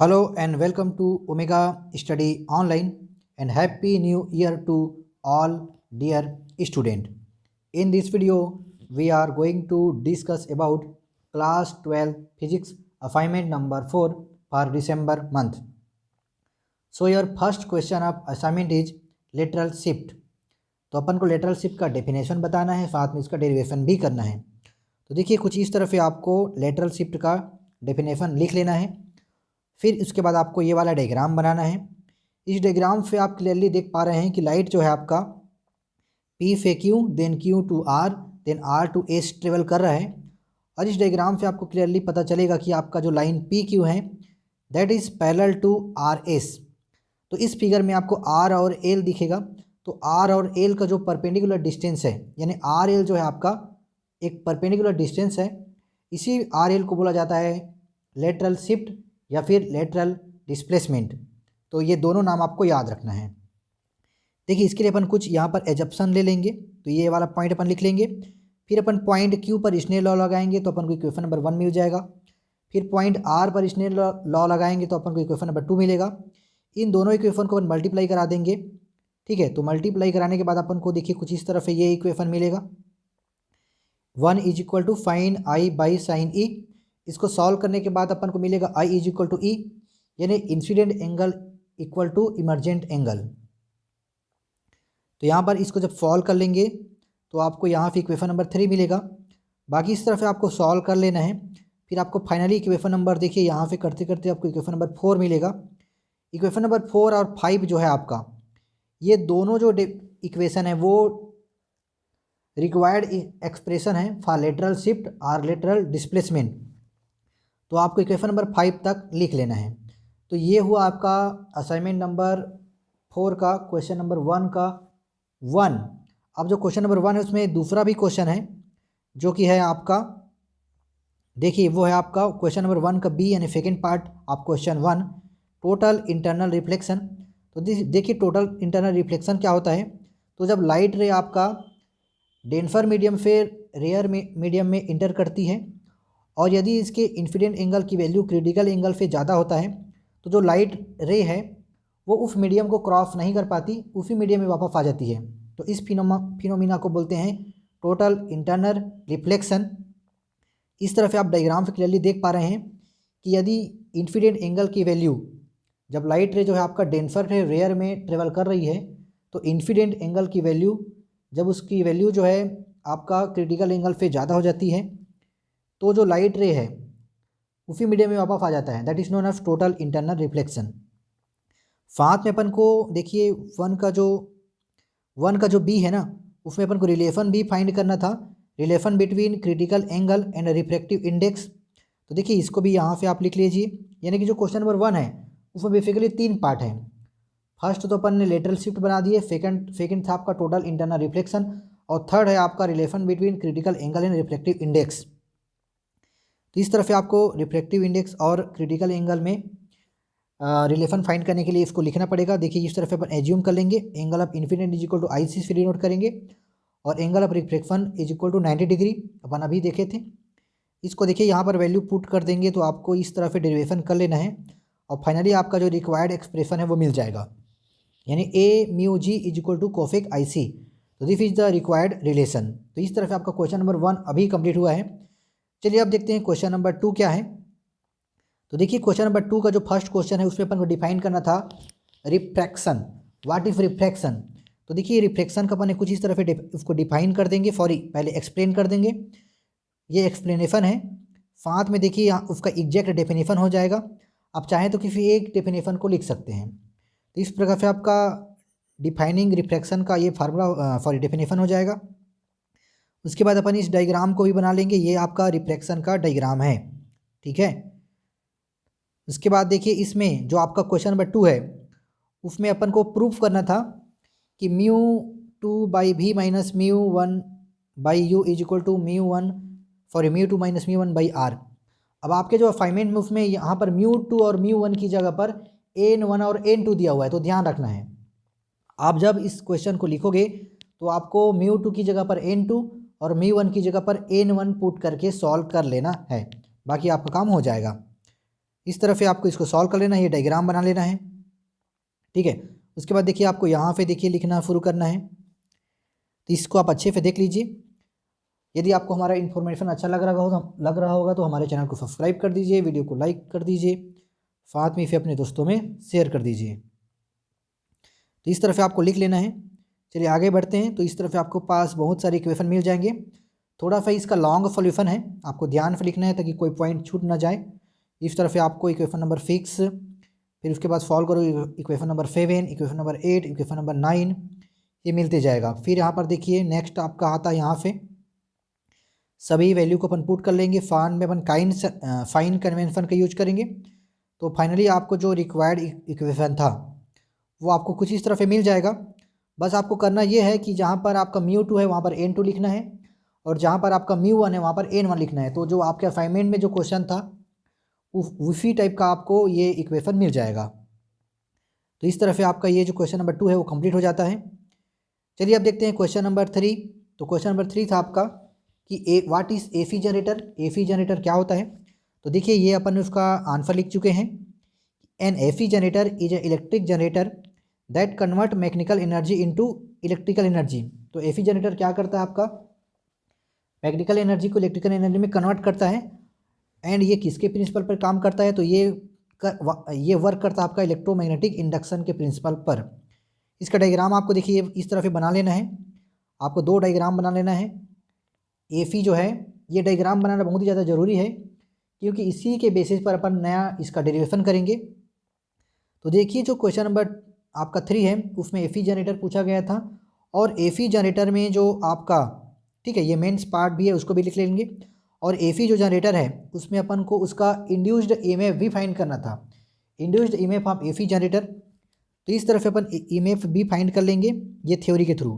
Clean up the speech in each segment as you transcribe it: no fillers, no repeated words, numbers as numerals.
Hello and welcome to Omega Study Online and Happy New Year to all dear student. In this video, we are going to discuss about class 12 physics assignment number 4 for December month. So your first question of assignment is lateral shift. तो अपन को lateral shift का definition बताना है, साथ में इसका derivation भी करना है। तो देखिए कुछ इस तरह से आपको लेटरल शिफ्ट का डेफिनेशन लिख लेना है। फिर उसके बाद आपको ये वाला डायग्राम बनाना है। इस डायग्राम से आप क्लियरली देख पा रहे हैं कि लाइट जो है आपका P से Q then Q to R then R to S travel कर रहा है। और इस डायग्राम से आपको क्लियरली पता चलेगा कि आपका जो लाइन PQ है that is parallel to RS। तो इस फिगर में आपको R और L दिखेगा। तो R और L का जो परपेंडिकुलर डिस्टेंस है यानी RL जो है आपका एक परपेंडिकुलर डिस्टेंस है, इसी RL को बोला जाता है लेटरल शिफ्ट या फिर लेटरल डिस्प्लेसमेंट। तो ये दोनों नाम आपको याद रखना है। देखिए इसके लिए अपन कुछ यहाँ पर एजप्शन ले लेंगे। तो ये वाला पॉइंट अपन लिख लेंगे। फिर अपन पॉइंट Q पर स्नेल लॉ लगाएंगे तो अपन को इक्वेशन नंबर 1 मिल जाएगा। फिर पॉइंट R पर स्नेल लॉ लगाएंगे तो अपन को इक्वेशन नंबर 2 मिलेगा। इन दोनों इक्वेशन को अपन मल्टीप्लाई करा देंगे। ठीक है, तो मल्टीप्लाई कराने के बाद अपन को देखिए कुछ इस तरह से ये इक्वेशन मिलेगा। 1 is equal to sine I by sine E। इसको सॉल्व करने के बाद अपन को मिलेगा I is equal to E यानी incident angle equal to emergent angle. तो यहाँ पर इसको जब सॉल्व कर लेंगे तो आपको यहाँ पे इक्वेशन नंबर 3 मिलेगा। बाकी इस तरफ आपको सॉल्व कर लेना है। फिर आपको फाइनली इक्वेशन नंबर देखिए यहाँ पे करते करते आपको इक्वेशन नंबर 4 मिलेगा। इक्वेशन नंबर 4 और 5 जो है आपका ये दोनों जो इक्वेशन है वो रिक्वायर्ड एक्सप्रेशन है फॉर लेटरल शिफ्ट और लेटरल डिस्प्लेसमेंट। तो आपको इक्वेशन नंबर 5 तक लिख लेना है। तो ये हुआ आपका असाइनमेंट नंबर 4 का क्वेश्चन नंबर 1 का 1। अब जो क्वेश्चन नंबर 1 है उसमें दूसरा भी क्वेश्चन है जो कि है आपका, देखिए वो है आपका क्वेश्चन नंबर 1 का B यानी second part of question 1, total internal reflection. तो देखिए टोटल इंटरनल रिफ्लेक्शन क्या होता है। तो जब लाइट रे आपका डेंसर मीडियम से रेयर मीडियम में इंटर करती है और यदि इसके इंसिडेंट एंगल की वैल्यू क्रिटिकल एंगल से ज़्यादा होता है तो जो लाइट रे है वो उस मीडियम को क्रॉस नहीं कर पाती, उसी मीडियम में वापस आ जाती है। तो इस फिनोमिना को बोलते हैं टोटल इंटरनल रिफ्लेक्शन। इस तरह से आप डायग्राम से क्लियरली देख पा रहे हैं कि यदि इंसिडेंट एंगल की वैल्यू जब लाइट रे जो है आपका डेंसर से रेयर में ट्रेवल कर रही है तो इंसिडेंट एंगल की वैल्यू जब उसकी वैल्यू जो है आपका क्रिटिकल एंगल से ज़्यादा हो जाती है तो जो लाइट रे है उसी मीडियम में वापस आ जाता है। That is known as total internal reflection. साथ में अपन को देखिए वन का जो B है ना उसमें अपन को रिलेशन भी फाइंड करना था, relation between critical angle and refractive index. तो देखिए इसको भी यहाँ से आप लिख लीजिए। यानी कि जो क्वेश्चन नंबर 1 है उसमें बेसिकली 3 पार्ट हैं। फर्स्ट तो अपन ने लेटरल शिफ्ट बना दिए, सेकंड था आपका टोटल इंटरनल रिफ्लेक्शन और थर्ड है आपका relation between critical angle and refractive index. तो इस तरह से आपको रिफ्रैक्टिव इंडेक्स और क्रिटिकल एंगल में रिलेशन फाइंड करने के लिए इसको लिखना पड़ेगा। देखिए इस तरह से अपन एज्यूम कर लेंगे angle of incidence is equal to IC से डिनोट करेंगे और angle of reflection is equal to 90 degree अपन अभी देखे थे। इसको देखिए यहाँ पर वैल्यू पुट कर देंगे तो आपको इस तरह से डेरिवेशन कर लेना है और फाइनली आपका जो रिक्वायर्ड एक्सप्रेशन है वो मिल जाएगा यानी A mu G is equal to cosec IC। तो this is the required relation. तो इस तरह से आपका क्वेश्चन नंबर 1 अभी कंप्लीट हुआ है। चलिए अब देखते हैं क्वेश्चन नंबर 2 क्या है। तो देखिए क्वेश्चन नंबर 2 का जो फर्स्ट क्वेश्चन है उसमें अपन को डिफाइन करना था रिफ्रैक्शन। What is refraction. तो देखिए रिफ्रैक्शन का अपन कुछ इस तरह से उसको डिफाइन कर देंगे, पहले एक्सप्लेन कर देंगे। ये एक्सप्लेनेशन है, साथ में देखिए यहाँ उसका एग्जैक्ट डेफिनेशन हो जाएगा। आप चाहें तो किसी एक डेफिनेशन को लिख सकते हैं। तो इस प्रकार से आपका डिफाइनिंग रिफ्रैक्शन का ये फार्मूला डेफिनेशन हो जाएगा। उसके बाद अपन इस डायग्राम को भी बना लेंगे। ये आपका रिफ्रैक्शन का डायग्राम है, ठीक है। उसके बाद देखिए इसमें जो आपका क्वेश्चन नंबर 2 है उसमें अपन को प्रूफ करना था कि mu 2 by V minus mu 1 by U is equal to mu 2 minus mu 1 by R। अब आपके जो असाइनमेंट में उसमें यहाँ पर म्यू 2 और म्यू 1 की जगह पर n1 और n2 दिया हुआ है, तो ध्यान रखना है आप जब इस क्वेश्चन को लिखोगे तो आपको म्यू 2 की जगह पर n2 और म्यू 1 की जगह पर n1 पुट करके सॉल्व कर लेना है, बाकी आपका काम हो जाएगा। इस तरह से आपको इसको सॉल्व कर लेना है, ये डायग्राम बना लेना है। ठीक है, उसके बाद देखिए आपको यहाँ पे देखिए लिखना शुरू करना है। तो इसको आप अच्छे से देख लीजिए। यदि आपको हमारा इन्फॉर्मेशन अच्छा लग रहा होगा तो हमारे चैनल को सब्सक्राइब कर दीजिए, वीडियो को लाइक कर दीजिए, साथ में इसे अपने दोस्तों में शेयर कर दीजिए। तो इस तरह से आपको लिख लेना है। चलिए आगे बढ़ते हैं। तो इस तरह से आपको पास बहुत सारे इक्वेशन मिल जाएंगे। थोड़ा सा इसका लॉन्ग सॉल्यूशन है, आपको ध्यान से लिखना है ताकि कोई पॉइंट छूट ना जाए। इस तरह से आपको इक्वेशन नंबर 6, फिर उसके बाद सॉल्व करो equation number 7, equation number 8, equation number 9, ये मिलते जाएगा। फिर यहाँ पर देखिए नेक्स्ट आपका आता है, यहाँ से सभी वैल्यू को अपन पुट कर लेंगे। फाइन में अपन फाइन कन्वेंशन का यूज करेंगे। तो फाइनली आपको जो रिक्वायर्ड इक्वेशन था वो आपको कुछ इस तरह से मिल जाएगा। बस आपको करना ये है कि जहाँ पर आपका μ2 है वहाँ पर n2 लिखना है, और जहाँ पर आपका μ1 है वहाँ पर n1 लिखना है। तो जो आपके असाइनमेंट में जो क्वेश्चन था उसी टाइप का आपको ये इक्वेशन मिल जाएगा। तो इस तरह से आपका ये जो क्वेश्चन नंबर 2 है वो कंप्लीट हो जाता है। चलिए अब देखते हैं क्वेश्चन नंबर 3। तो क्वेश्चन नंबर 3 था आपका कि what is AC generator. AC generator क्या होता है? तो देखिए ये अपन उसका आंसर लिख चुके हैं। N AC generator is a electric generator that convert mechanical energy into electrical energy. तो एसी जनरेटर क्या करता है? आपका मैकेनिकल एनर्जी को इलेक्ट्रिकल एनर्जी में कन्वर्ट करता है। एंड ये किसके प्रिंसिपल पर काम करता है? तो ये वर्क करता है आपका इलेक्ट्रोमैग्नेटिक इंडक्शन के प्रिंसिपल पर। इसका डायग्राम आपको देखिए इस तरह से बना लेना है। आपको 2 डायग्राम बना लेना है। एसी जो है ये डायग्राम बनाना बहुत ही ज़्यादा ज़रूरी है, क्योंकि इसी के बेसिस पर अपन नया इसका डेरिवेशन करेंगे। तो देखिए जो क्वेश्चन नंबर आपका 3 है उसमें एसी जनरेटर पूछा गया था, और एसी जनरेटर में जो आपका, ठीक है, ये मेंस पार्ट भी है उसको भी लिख लेंगे। और एसी जो जनरेटर है उसमें अपन को उसका इंड्यूस्ड ईएमएफ भी फाइंड करना था। Induced EMF of AC generator. तो इस तरह से अपन ईएमएफ भी फाइंड कर लेंगे ये थ्योरी के थ्रू।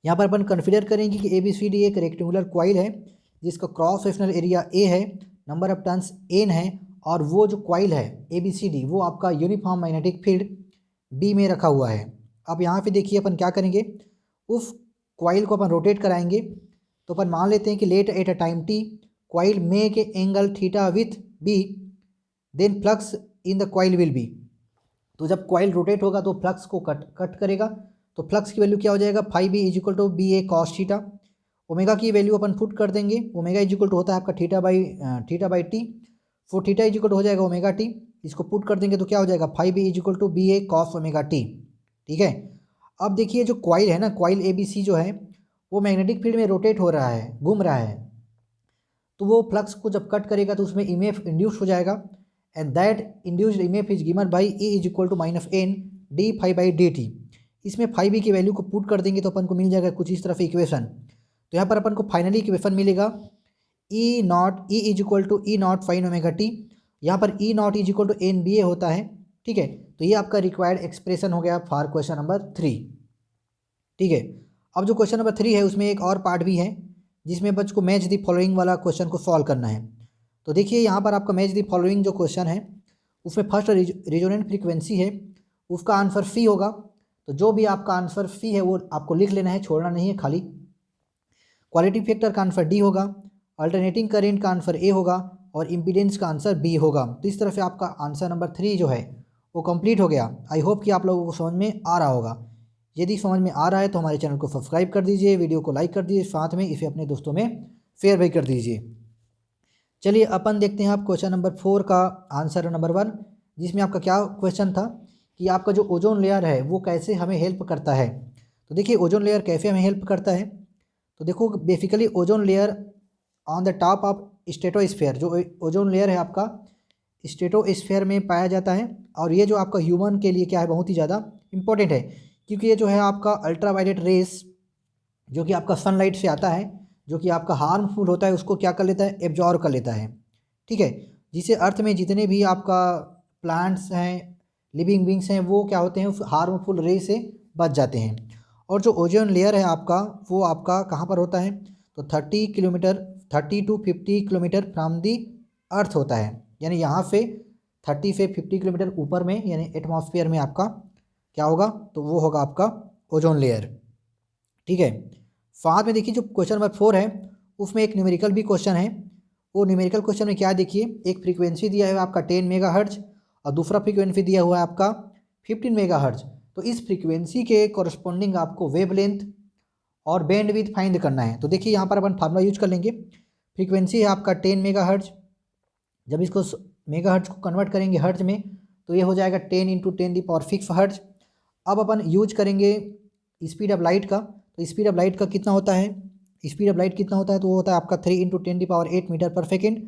यहाँ पर अपन कंसिडर करेंगे कि ABCD एक रेक्टेंगुलर कॉइल है जिसका क्रॉस सेक्शनल एरिया A है, नंबर ऑफ टर्न्स N है, और वो जो कॉइल है ABCD वो आपका यूनिफॉर्म मैग्नेटिक फील्ड B में रखा हुआ है। अब यहाँ पे देखिए अपन क्या करेंगे, उस कॉइल को अपन रोटेट कराएंगे। तो अपन मान लेते हैं कि let at a time t coil make a angle theta with B, then flux in the coil will be. तो जब कॉइल रोटेट होगा तो फ्लक्स को कट करेगा। तो फ्लक्स की वैल्यू क्या हो जाएगा? Phi b is equal to b a cos theta. Omega की वैल्यू अपन पुट कर देंगे। ओमेगा इज इक्वल टू होता है आपका थीटा बाई टी। फो थीटा इज इक्वल टू हो जाएगा ओमेगा टी। इसको पुट कर देंगे तो क्या हो जाएगा? Phi b is equal to b a cos omega t. ठीक है, अब देखिए जो कॉइल है ना, कॉइल ABC जो है वो मैग्नेटिक फील्ड में रोटेट हो रहा है, घूम रहा है। तो वो फ्लक्स को जब कट करेगा तो उसमें ईएमएफ इंड्यूस हो जाएगा, and that induced EMF is given by E is equal to minus n d phi by d t. इसमें फाई बी की वैल्यू को पुट कर देंगे तो अपन को मिल जाएगा कुछ इस तरह से इक्वेशन। तो यहाँ पर अपन को फाइनली इक्वेशन मिलेगा E is equal to E naught sine omega t. यहाँ पर E naught is equal to N B A होता है। ठीक है, तो ये आपका रिक्वायर्ड एक्सप्रेशन हो गया फॉर क्वेश्चन नंबर 3। ठीक है, अब जो क्वेश्चन नंबर 3 है उसमें एक और पार्ट भी है जिसमें बच्चों को मैच द फॉलोइंग वाला क्वेश्चन को सॉल्व करना है। तो देखिए यहाँ पर आपका मैच द फॉलोइंग जो क्वेश्चन है उसमें फर्स्ट रेजोनेंट फ्रीक्वेंसी है, उसका आंसर सी होगा। तो जो भी आपका आंसर सी है वो आपको लिख लेना है, छोड़ना नहीं है खाली। क्वालिटी फैक्टर का आंसर डी होगा, अल्टरनेटिंग करेंट का आंसर ए होगा, और इम्पीडेंस का आंसर बी होगा। तो इस तरह से आपका आंसर नंबर 3 जो है वो कंप्लीट हो गया। आई होप कि आप लोगों को समझ में आ रहा होगा। यदि समझ में आ रहा है तो हमारे चैनल को सब्सक्राइब कर दीजिए, वीडियो को लाइक कर दीजिए, साथ में इसे अपने दोस्तों में शेयर भी कर दीजिए। चलिए अपन देखते हैं आप क्वेश्चन नंबर 4 का आंसर नंबर 1, जिसमें आपका क्या क्वेश्चन था कि आपका जो ओजोन लेयर है वो कैसे हमें हेल्प करता है। तो देखिए ओजोन लेयर कैसे हमें हेल्प करता है। तो देखो basically ozone layer on the top of stratosphere, जो ओजोन लेयर है आपका स्ट्रेटोस्फीयर में पाया जाता है। और ये जो आपका ह्यूमन के लिए क्या है, बहुत ही ज़्यादा इंपॉर्टेंट है, क्योंकि ये जो है आपका अल्ट्रावायलेट रेस जो कि आपका सनलाइट से आता है, जो कि आपका हार्मफुल होता है, उसको क्या कर लेता है? एब्जॉर्ब कर लेता है। ठीक है, जिसे अर्थ में जितने भी आपका प्लांट्स हैं, लिविंग बींग्स हैं, वो क्या होते हैं? उस हार्मफुल रे से बच जाते हैं। और जो ओजोन लेयर है आपका वो आपका कहाँ पर होता है? तो 30 to 50 किलोमीटर फ्रॉम दी अर्थ होता है, यानी यहाँ से 30 से 50 किलोमीटर ऊपर में, यानी एटमॉस्फेयर में आपका क्या होगा? तो वो होगा आपका ओजोन लेयर। ठीक है, साथ में देखिए जो क्वेश्चन नंबर 4 है उसमें एक न्यूमेरिकल भी क्वेश्चन है। वो न्यूमेरिकल क्वेश्चन में क्या देखिए, एक फ्रीक्वेंसी दिया है आपका 10 मेगाहर्ट्ज और दूसरा फ्रीक्वेंसी दिया हुआ है आपका 15 मेगाहर्ट्ज। तो इस फ्रीक्वेंसी के कॉरस्पॉन्डिंग आपको वेवलेंथ और बैंडविड्थ फाइंड करना है। तो देखिए यहाँ पर अपन फार्मूला यूज कर लेंगे। फ्रीक्वेंसी है आपका 10 मेगाहर्ट्ज, जब इसको मेगाहर्ट्ज को कन्वर्ट करेंगे हर्ट्ज में तो ये हो जाएगा 10 इंटू 10⁻6 हर्ट्ज। अब अपन यूज करेंगे स्पीड ऑफ लाइट का। तो स्पीड ऑफ लाइट का कितना होता है, स्पीड ऑफ लाइट कितना होता है, तो वो होता है आपका 3 इंटू 10⁸ मीटर पर सेकेंड।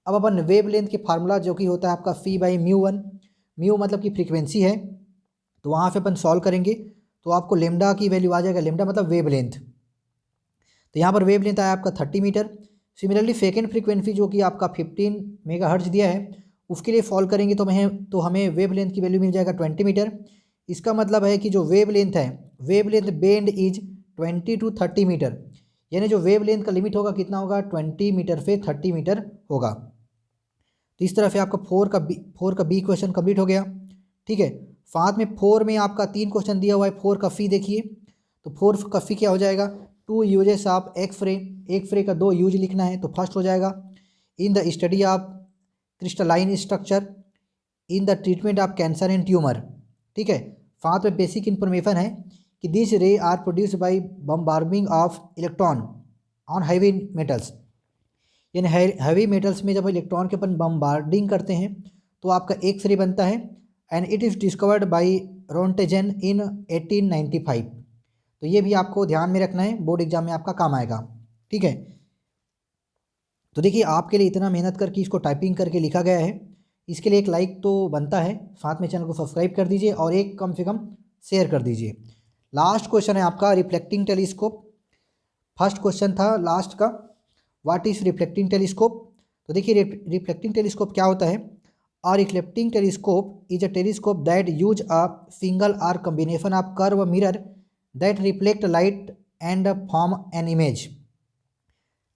अब अपन वेव लेंथ के फार्मूला जो कि होता है आपका φ/μ1, म्यू मतलब कि फ्रीक्वेंसी है, तो वहाँ पे अपन सॉल्व करेंगे तो आपको लेमडा की वैल्यू आ जाएगा, लेमडा मतलब वेव लेंथ। तो यहाँ पर वेव लेंथ आया आपका 30 मीटर। सिमिलरली सेकेंड फ्रीक्वेंसी जो कि आपका 15 मेगाहर्ट्ज दिया है उसके लिए सॉल्व करेंगे तो हमें वेव लेंथ की वैल्यू मिल जाएगा 20 मीटर। इसका मतलब है कि जो वेव लेंथ है, wavelength band is 20 to 30 metre, यानी जो वेव लेंथ का लिमिट होगा कितना होगा, 20 मीटर से 30 मीटर होगा। तो इस तरह से आपका 4 का बी क्वेश्चन कंप्लीट हो गया। ठीक है, साथ में 4 में आपका 3 क्वेश्चन दिया हुआ है। 4 का फी देखिए, तो 4 का फी क्या हो जाएगा, 2 यूजेस ऑफ एक्स-रे, एक्स-रे का 2 यूज लिखना है तो फर्स्ट हो जाएगा in the study of crystalline structure in the treatment of cancer and tumour. ठीक है, साथ में बेसिक इन्फॉर्मेशन है कि this ray are produce by bombarding of electron on heavy metals, यानी हैवी मेटल्स में जब इलेक्ट्रॉन के अपन बम्बार्डिंग करते हैं तो आपका एक्स रे बनता है। And it is discovered by Roentgen in 1895। तो ये भी आपको ध्यान में रखना है, बोर्ड एग्जाम में आपका काम आएगा। ठीक है, तो देखिए आपके लिए इतना मेहनत करके इसको टाइपिंग करके लिखा गया है, इसके लिए एक लाइक तो बनता है, साथ में चैनल को सब्सक्राइब कर दीजिए और एक कम से कम शेयर कर दीजिए। लास्ट क्वेश्चन है आपका रिफ्लेक्टिंग टेलीस्कोप। फर्स्ट क्वेश्चन था लास्ट का, व्हाट इज़ रिफ्लेक्टिंग टेलीस्कोप। तो देखिए रिफ्लेक्टिंग टेलीस्कोप क्या होता है। A reflecting telescope is a telescope that use a single or combination of curved mirror that reflect light and form an image।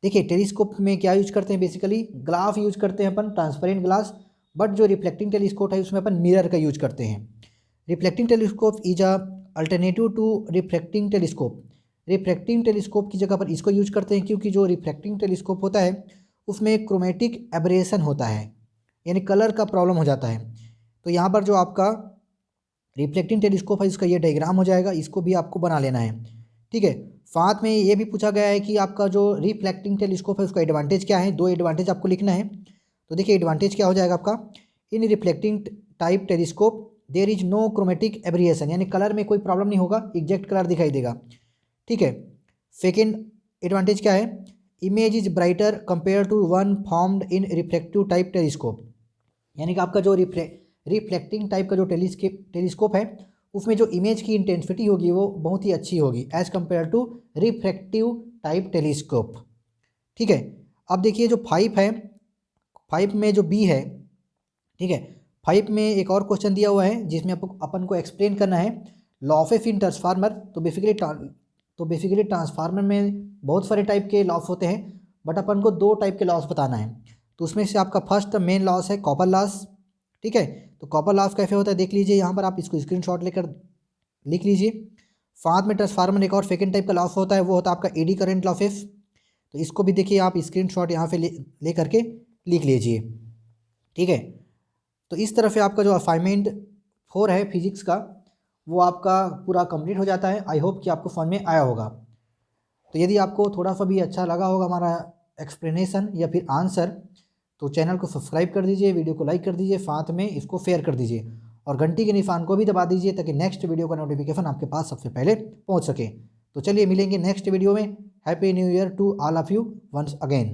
देखिए telescope में क्या यूज करते हैं, बेसिकली ग्लास यूज करते हैं अपन, ट्रांसपेरेंट ग्लास, बट जो रिफ्लेक्टिंग टेलीस्कोप है उसमें अपन मिरर का यूज करते हैं। Reflecting telescope is a alternative to reflecting telescope. Reflecting telescope की जगह पर इसको यूज करते हैं क्योंकि जो रिफ्लेक्टिंग टेलीस्कोप होता है उसमें क्रोमेटिक एब्रेशन होता है, यानी कलर का प्रॉब्लम हो जाता है। तो यहाँ पर जो आपका रिफ्लेक्टिंग टेलीस्कोप है इसका ये डायग्राम हो जाएगा, इसको भी आपको बना लेना है। ठीक है, साथ में ये भी पूछा गया है कि आपका जो रिफ्लेक्टिंग टेलीस्कोप है उसका एडवांटेज क्या है, 2 एडवांटेज आपको लिखना है। तो देखिए एडवांटेज क्या हो जाएगा आपका, in reflecting type telescope there is no chromatic aberration, यानी कलर में कोई प्रॉब्लम नहीं होगा, एग्जैक्ट कलर दिखाई देगा। ठीक है, सेकेंड एडवांटेज क्या है, image is brighter compare to one formed in reflective type telescope, यानी कि आपका जो रिफ्लेक्टिंग टाइप का जो टेलीस्कोप है उसमें जो इमेज की इंटेंसिटी होगी वो बहुत ही अच्छी होगी as compare to reflective type telescope. ठीक है, अब देखिए जो 5 है, 5 में जो बी है, ठीक है, 5 में एक और क्वेश्चन दिया हुआ है जिसमें अपन को एक्सप्लेन करना है लॉसेस इन ट्रांसफार्मर। तो बेसिकली ट्रांसफार्मर में बहुत सारे टाइप के लॉस होते हैं, बट अपन को 2 टाइप के लॉस बताना है। तो उसमें से आपका फर्स्ट मेन लॉस है कॉपर लॉस। ठीक है, तो कॉपर लॉस कैसे होता है देख लीजिए, यहाँ पर आप इसको स्क्रीनशॉट लेकर लिख लीजिए। साथ में ट्रांसफार्मर एक और सेकेंड टाइप का लॉस होता है, वो होता है आपका एडी करंट लॉसेस। तो इसको भी देखिए आप स्क्रीनशॉट यहाँ पे ले करके लिख लीजिए। ठीक है, तो इस तरह से आपका जो असाइनमेंट 4 है फिजिक्स का वो आपका पूरा कंप्लीट हो जाता है। आई होप कि आपको समझ में आया होगा। तो यदि आपको थोड़ा सा भी अच्छा लगा होगा हमारा एक्सप्लेनेशन या फिर आंसर, तो चैनल को सब्सक्राइब कर दीजिए, वीडियो को लाइक कर दीजिए, साथ में इसको शेयर कर दीजिए और घंटी के निशान को भी दबा दीजिए ताकि नेक्स्ट वीडियो का नोटिफिकेशन आपके पास सबसे पहले पहुंच सके। तो चलिए मिलेंगे नेक्स्ट वीडियो में। Happy new year to all of you once again.